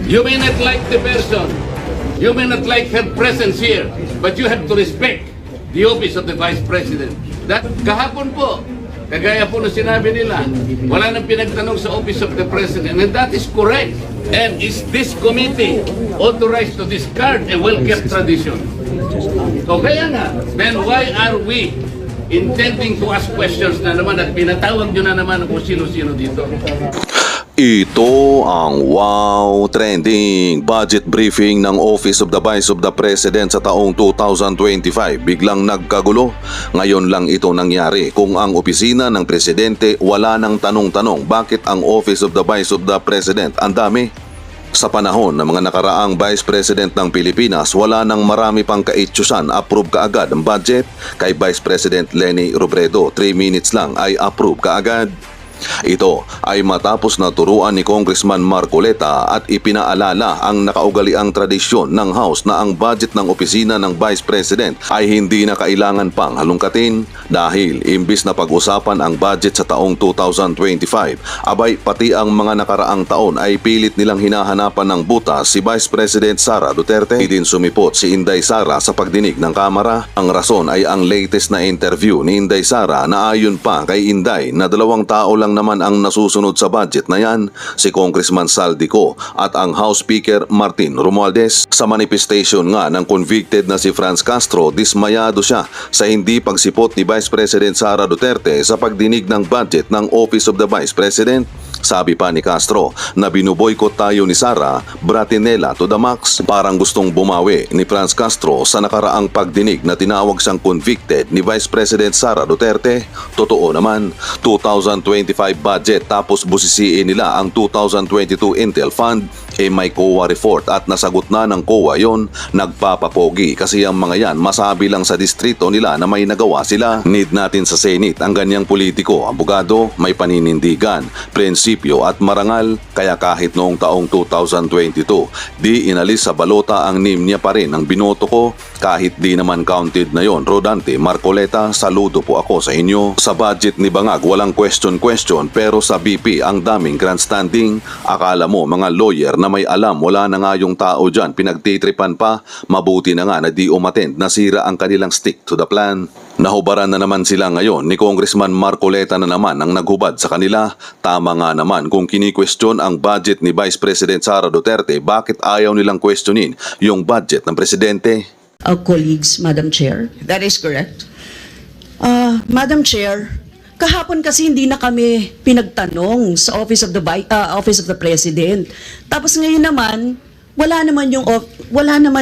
You may not like the person, you may not like her presence here, but you have to respect the office of the Vice President. That kahapon po, kagaya po na sinabi nila, wala nang pinagtanong sa office of the President, and that is correct. And is this committee authorized to discard a well-kept tradition? So kaya nga, then why are we intending to ask questions na naman at pinatawag nyo na naman kung sino-sino dito? Ito ang wow trending budget briefing ng Office of the Vice of the President sa taong 2025. Biglang nagkagulo. Ngayon lang ito nangyari kung ang opisina ng Presidente wala nang tanong-tanong bakit ang Office of the Vice of the President ang dami. Sa panahon ng mga nakaraang Vice President ng Pilipinas, wala nang marami pang kaitsusan, approve kaagad ang budget. Kay Vice President Leni Robredo, 3 minutes lang ay approve kaagad. Ito ay matapos na turuan ni Congressman Marcoleta at ipinaalala ang nakaugaliang tradisyon ng House na ang budget ng opisina ng Vice President ay hindi na kailangan pang halongkatin dahil imbis na pag-usapan ang budget sa taong 2025, abay pati ang mga nakaraang taon ay pilit nilang hinahanapan ng butas si Vice President Sara Duterte. Din sumipot si Inday Sara sa pagdinig ng Kamara. Ang rason ay ang latest na interview ni Inday Sara na ayon pa kay Inday na 2 tao lang naman ang nasusunod sa budget na yan, si Congressman Saldico at ang House Speaker Martin Romualdez. Sa manifestation nga ng convicted na si Franz Castro, dismayado siya sa hindi pagsipot ni Vice President Sara Duterte sa pagdinig ng budget ng Office of the Vice President. Sabi pa ni Castro na binuboykot tayo ni Sara, Bratinella to the max. Parang gustong bumawi ni Franz Castro sa nakaraang pagdinig na tinawag siyang convicted ni Vice President Sara Duterte. Totoo naman, 2025 budget tapos busisiin nila ang 2022 Intel Fund, may COA report at nasagot na ng COA yon. Nagpapapogi kasi ang mga yan masabi lang sa distrito nila na may nagawa sila. Need natin sa Senate ang ganyang politiko, abogado, may paninindigan, prinsipyo at marangal. Kaya kahit noong taong 2022 di inalis sa balota ang name niya pa rin ang binoto ko kahit di naman counted na yon. Rodante Marcoleta, saludo po ako sa inyo. Sa budget ni Bangag walang question pero sa BP ang daming grandstanding. Akala mo mga lawyer na may alam, wala na nga yung tao dyan, pinagtitripan pa. Mabuti na nga na di umattend, nasira ang kanilang stick to the plan. Nahubaran na naman sila ngayon ni Congressman Marcoleta na naman ang naghubad sa kanila. Tama nga naman kung kini-question ang budget ni Vice President Sara Duterte, bakit ayaw nilang questionin yung budget ng Presidente? Colleagues, Madam Chair. That is correct. Madam Chair, kahapon kasi hindi na kami pinagtanong sa Office of the President. Tapos ngayon naman, wala naman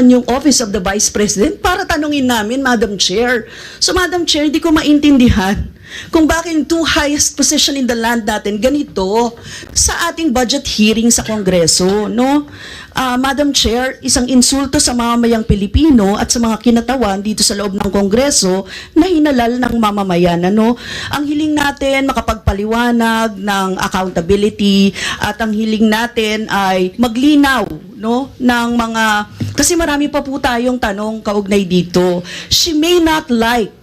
yung Office of the Vice President para tanungin namin, Madam Chair. So Madam Chair, hindi ko maintindihan kung bakit yung 2 highest position in the land natin ganito sa ating budget hearing sa Kongreso, no? Madam Chair, isang insulto sa mamamayang Pilipino at sa mga kinatawan dito sa loob ng Kongreso na hinalal ng mamamayan, ano? Ang hiling natin makapagpaliwanag ng accountability at ang hiling natin ay maglinaw, no, ng mga, kasi marami pa po tayong tanong kaugnay dito. She may not like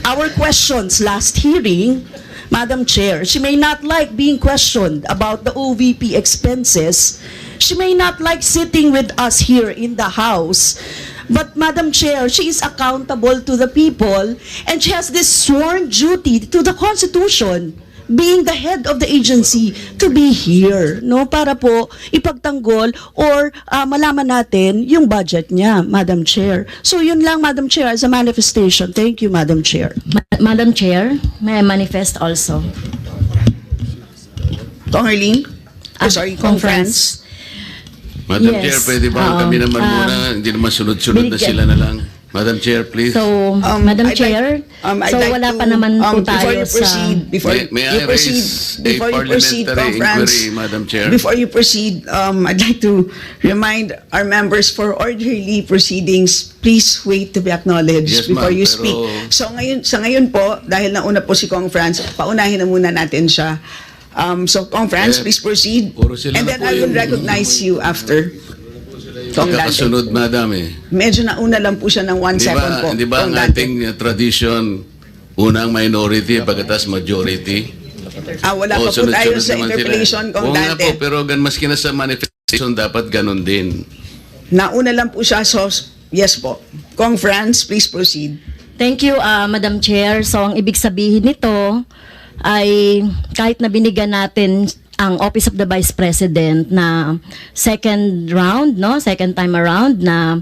our questions last hearing, Madam Chair. She may not like being questioned about the OVP expenses. She may not like sitting with us here in the House. But Madam Chair, she is accountable to the people and she has this sworn duty to the Constitution, being the head of the agency, to be here, no, para po ipagtanggol or malaman natin yung budget niya, Madam Chair. So yun lang, Madam Chair, as a manifestation. Thank you, Madam Chair. Madam Chair, may I manifest also? Kong Arlene? Sorry, Kong Franz. Madam Yes. Chair, pwede ba kami naman muna, hindi naman sunod-sunod na sila na lang. Madam Chair, please. So, Madam I'd Chair, I'd so like wala to, pa naman po before tayo you proceed, sa... before May you I proceed, raise a before you proceed, parliamentary Conference, inquiry, Madam Chair? before you proceed, I'd like to remind our members for orderly proceedings, please wait to be acknowledged Yes, before ma'am, you pero- speak. So sa ngayon po, dahil nauna po si Kong Franz, paunahin na muna natin siya. So Kong Franz, please proceed. puro sila And na then po I will yung- recognize you after. Kong Dante. Kakasunod, Madam eh. Medyo nauna lang po siya ng 1 second po. Di ba ang Kong Dante. ating tradition, unang minority, pagkatas majority? Wala pa po tayo Sunod-sunod sa naman sila. interpellation, Kong Oo nga Dante. po, pero gan maski na sa manifest dapat ganun din. Nauna lang po siya, so yes po. Kong Franz, please proceed. Thank you, Madam Chair. So, ang ibig sabihin nito ay kahit na binigyan natin ang Office of the Vice President na second time around na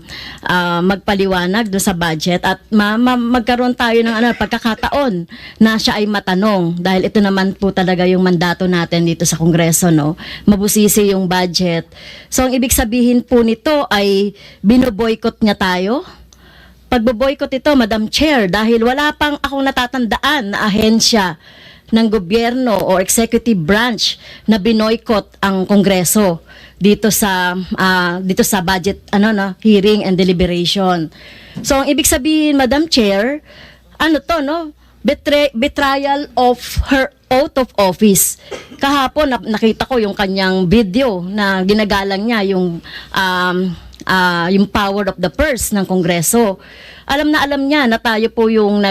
magpaliwanag do sa budget at magkaroon tayo ng pagkakataon na siya ay matanong dahil ito naman po talaga yung mandato natin dito sa Kongreso, no? Mabusisi yung budget. So, ang ibig sabihin po nito ay binoboykot niya tayo. Pagboboykot ito, Madam Chair, dahil wala pang akong natatandaan na ahensya ng gobyerno o executive branch na binoykot ang Kongreso dito sa budget hearing and deliberation. So ang ibig sabihin, Madam Chair, betrayal of her oath of office. Kahapon nakita ko yung kanyang video na ginagalang niya yung power of the purse ng Kongreso. Alam niya na tayo po yung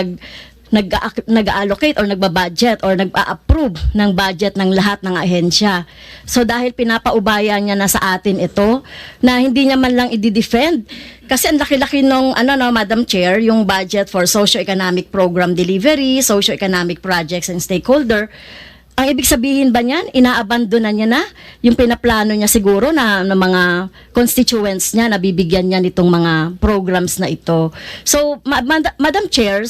nag-allocate or nagbabudget or nag-approve ng budget ng lahat ng ahensya. So dahil pinapaubaya niya na sa atin ito, na hindi niya man lang i-defend, kasi ang laki-laki nung, Madam Chair, yung budget for socio-economic program delivery, socio-economic projects and stakeholder. Ang ibig sabihin ba niyan, inaabandona niya na yung pinaplano niya siguro na mga constituents niya na bibigyan niya nitong mga programs na ito. So, Madam Chair,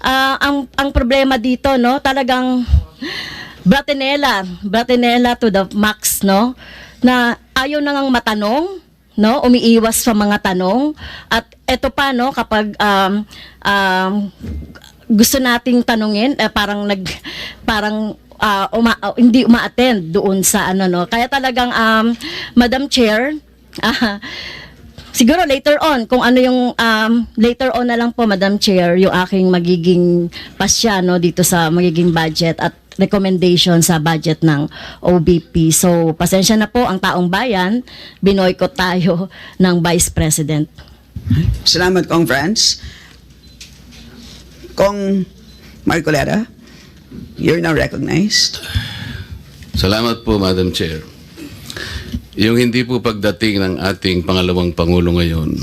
ang problema dito, no, talagang bratinela to the max, no, na ayaw na ngang matanong, no, umiiwas sa mga tanong, at eto pa, no, kapag gusto nating tanungin, hindi uma-attend doon sa kaya talagang Madam Chair, siguro later on, kung ano yung later on na lang po, Madam Chair, yung aking magiging pasya dito sa magiging budget at recommendation sa budget ng OBP. So, pasensya na po ang taong bayan, binoykot tayo ng Vice President. Salamat, Kong Franz. Kong Marcoleta, you're now recognized. Salamat po, Madam Chair. Yung hindi po pagdating ng ating pangalawang Pangulo ngayon,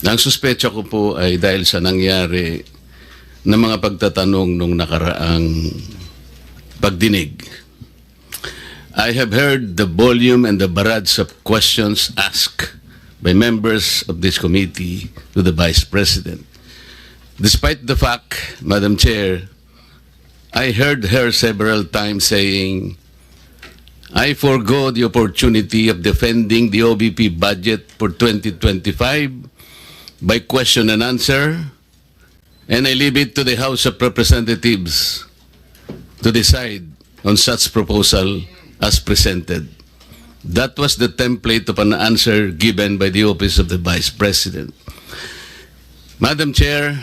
ang suspecha ko po ay dahil sa nangyari na mga pagtatanong nung nakaraang pagdinig. I have heard the volume and the barrage of questions asked by members of this committee to the Vice President. Despite the fact, Madam Chair, I heard her several times saying, I forgo the opportunity of defending the OBP budget for 2025 by question and answer, and I leave it to the House of Representatives to decide on such proposal as presented. That was the template of an answer given by the Office of the Vice President. Madam Chair,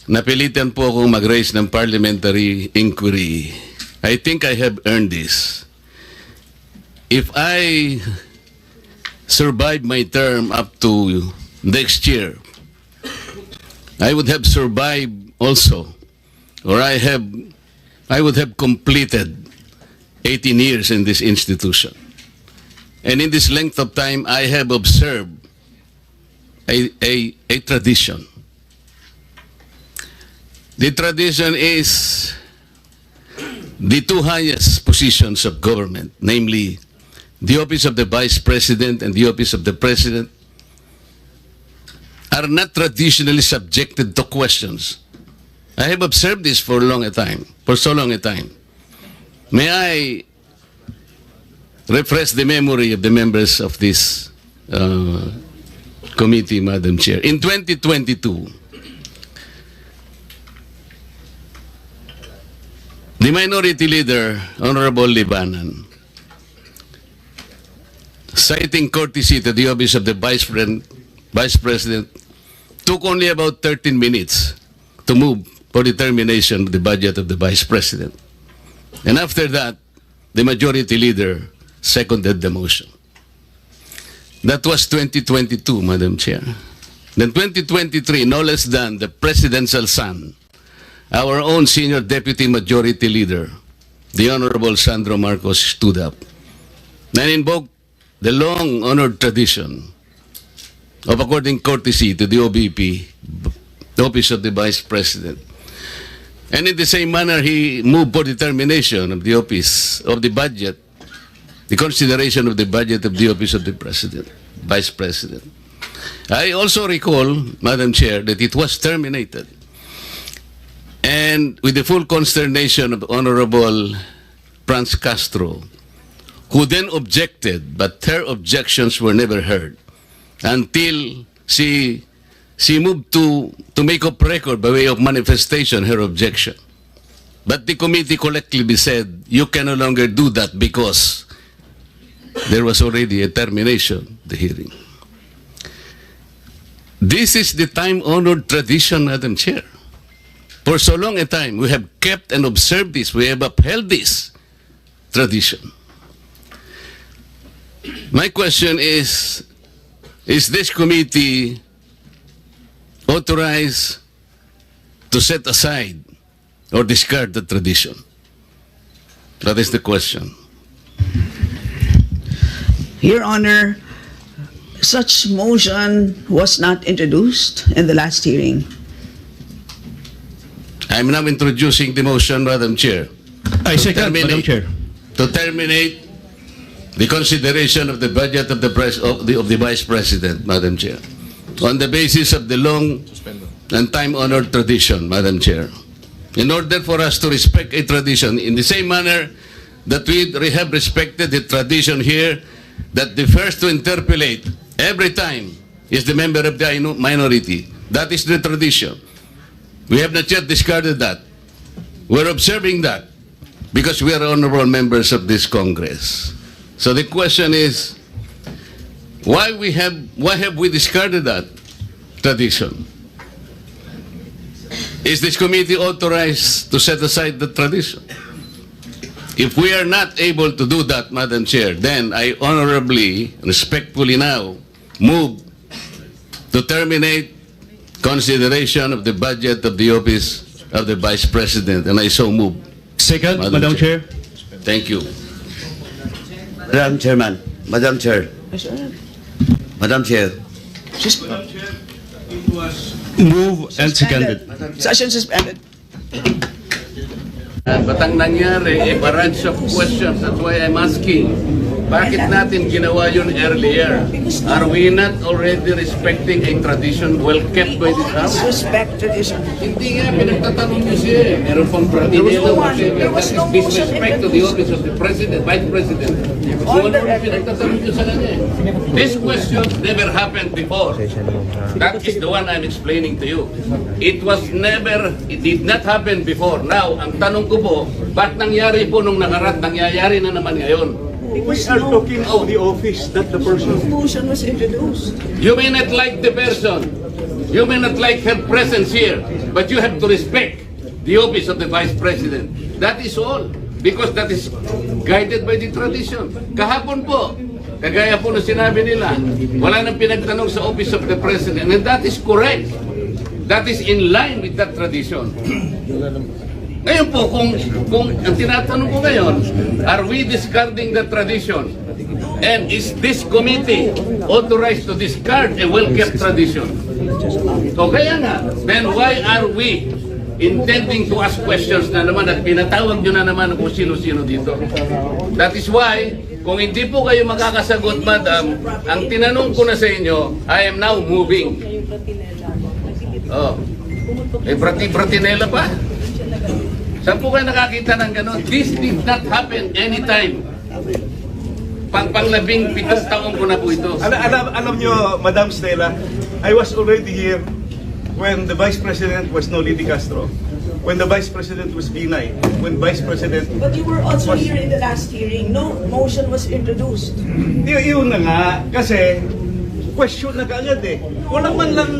napilitan po akong mag-raise ng parliamentary inquiry. I think I have earned this. If I survive my term up to next year, I would have survived also, or I would have completed 18 years in this institution. And in this length of time, I have observed a tradition. The tradition is the two highest positions of government, namely the Office of the Vice President and the Office of the President, are not traditionally subjected to questions. I have observed this for so long a time. May I refresh the memory of the members of this committee, Madam Chair. In 2022, the Minority Leader, Honorable Libanan, citing courtesy to the Office of the Vice President, took only about 13 minutes to move for the termination of the budget of the Vice President. And after that, the Majority Leader seconded the motion. That was 2022, Madam Chair. Then 2023, no less than the Presidential son, our own Senior Deputy Majority Leader, the Honorable Sandro Marcos, stood up and invoke the long-honored tradition of according courtesy to the OBP, the Office of the Vice President. And in the same manner, he moved for determination of the Office of the Budget, the consideration of the budget of the Office of the President, Vice President. I also recall, Madam Chair, that it was terminated. And with the full consternation of Honorable Franz Castro, who then objected, but her objections were never heard until she moved to make up record by way of manifestation her objection. But the committee collectively said, you can no longer do that because there was already a termination of the hearing. This is the time-honored tradition, Madam Chair. For so long a time, we have kept and observed this. We have upheld this tradition. My question is this committee authorized to set aside or discard the tradition? That is the question. Your Honor, such motion was not introduced in the last hearing. I'm now introducing the motion, Madam Chair. I second, Madam Chair. To terminate the consideration of the budget of the Vice President, Madam Chair, on the basis of the long and time-honored tradition, Madam Chair. In order for us to respect a tradition in the same manner that we have respected the tradition here that the first to interpolate every time is the member of the minority. That is the tradition. We have not yet discarded that. We're observing that because we are honorable members of this Congress. So the question is, why have we discarded that tradition? Is this committee authorized to set aside the tradition? If we are not able to do that, Madam Chair, then I honorably, respectfully now move to terminate consideration of the budget of the Office of the Vice President, and I so move. Second, Madam Chair. Thank you. Madam Chairman, Madam Chair, Madam Chair, Move and seconded. Session suspended. But ang nangyari, a barrage of questions. That's why I'm asking, bakit natin ginawa yun earlier? Are we not already respecting a tradition well kept by this House? Respect tradition. Hindi nga, pinagtatanong niyo siya eh. Meron pang pratinela whatever. That is disrespect to the office of the President, Vice President. So ano yung pinagtatanong niyo sa kanya eh? This question never happened before. That is the one I'm explaining to you. It did not happen before. Now, ang tanong ko po, ba't nangyari po nung nakaraan, nangyayari na naman ngayon? We are talking of the office, not the person. Motion was introduced. You may not like the person, you may not like her presence here, but you have to respect the office of the Vice President. That is all, because that is guided by the tradition. Kahapon po, kagaya po na sinabi nila, wala nang pinagtanong sa office of the President, and that is correct. That is in line with that tradition. Ngayon po, kung ang tinatanong ko ngayon, are we discarding the tradition? And is this committee authorized to discard a well-kept tradition? So kaya nga, then why are we intending to ask questions na naman at pinatawag nyo na naman kung sino-sino dito? That is why, kung hindi po kayo makakasagot, Madam, ang tinanong ko na sa inyo, I am now moving. Oh, eh, pratinela pa? Saan po kayo nakakita ng gano'n? This did not happen anytime. Panglabing 7 taon ko na po ito. Alam nyo, Madam Stella, I was already here when the Vice President was Noli Di Castro, when the Vice President was Binay, when Vice President... But you were also here in the last hearing. No motion was introduced. Yun na nga, kasi question na kaagad eh. Wala man lang...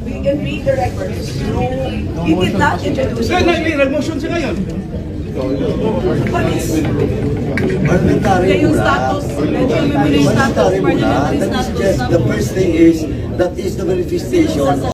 We can read the records. No, he did not introduce the motion. Nag-motion siya ngayon. But it's Parliamentary yung status, parliamentary status. The first thing is that is the manifestation